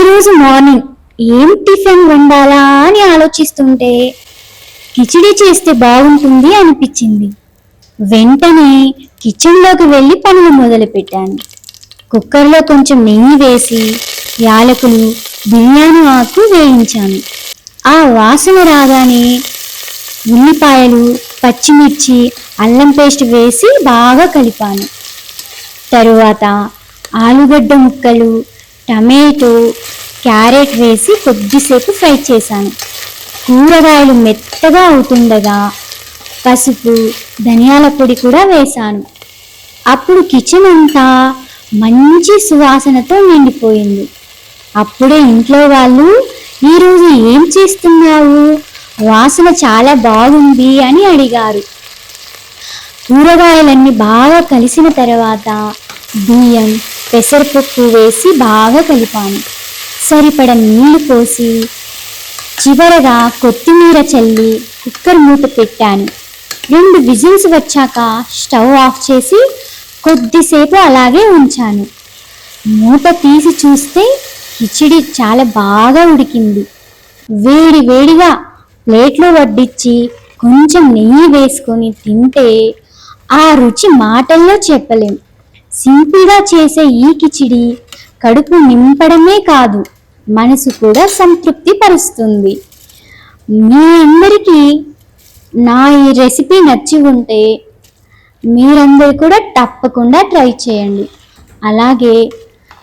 ఈరోజు మార్నింగ్ ఏం టిఫిన్ వండాలా అని ఆలోచిస్తుంటే కిచిడి చేస్తే బాగుంటుంది అనిపించింది. వెంటనే కిచెన్లోకి వెళ్ళి పనులు మొదలుపెట్టాను. కుక్కర్లో కొంచెం నెయ్యి వేసి యాలకులు, బిర్యానీ ఆకు వేయించాను. ఆ వాసన రాగానే ఉల్లిపాయలు, పచ్చిమిర్చి, అల్లం పేస్ట్ వేసి బాగా కలిపాను. తరువాత ఆలుగడ్డ ముక్కలు, టమాటో, క్యారెట్ వేసి కొద్దిసేపు ఫ్రై చేశాను. కూరగాయలు మెత్తగా అవుతుండగా పసుపు, ధనియాల పొడి కూడా వేశాను. అప్పుడు కిచెన్ అంతా మంచి సువాసనతో నిండిపోయింది. అప్పుడే ఇంట్లో వాళ్ళు, ఈరోజు ఏం చేస్తున్నావు, వాసన చాలా బాగుంది అని అడిగారు. కూరగాయలన్నీ బాగా కలిసిన తర్వాత బియ్యం, పెసరపప్పు వేసి బాగా కలిపాను. సరిపడ నీళ్లు పోసి చివరగా కొత్తిమీర చల్లి కుక్కర్ మూత పెట్టాను. 2 విజిల్స్ వచ్చాక స్టవ్ ఆఫ్ చేసి కొద్దిసేపు అలాగే ఉంచాను. మూత తీసి చూస్తే కిచిడి చాలా బాగా ఉడికింది. వేడి వేడిగా ప్లేట్లో వడ్డించి కొంచెం నెయ్యి వేసుకొని తింటే ఆ రుచి మాటల్లో చెప్పలేం. సింపుల్గా చేసే ఈ కిచిడి కడుపు నింపడమే కాదు, మనసు కూడా సంతృప్తి పరుస్తుంది. మీ అందరికీ నా ఈ రెసిపీ నచ్చి ఉంటే మీరందరూ కూడా తప్పకుండా ట్రై చేయండి. అలాగే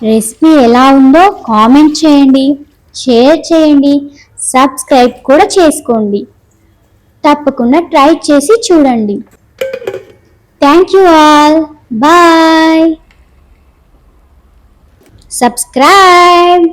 రెసిపీ ఎలా ఉందో కామెంట్ చేయండి, షేర్ చేయండి, సబ్స్క్రైబ్ కూడా చేసుకోండి. తప్పకుండా ట్రై చేసి చూడండి. Thank you all. Bye. Subscribe.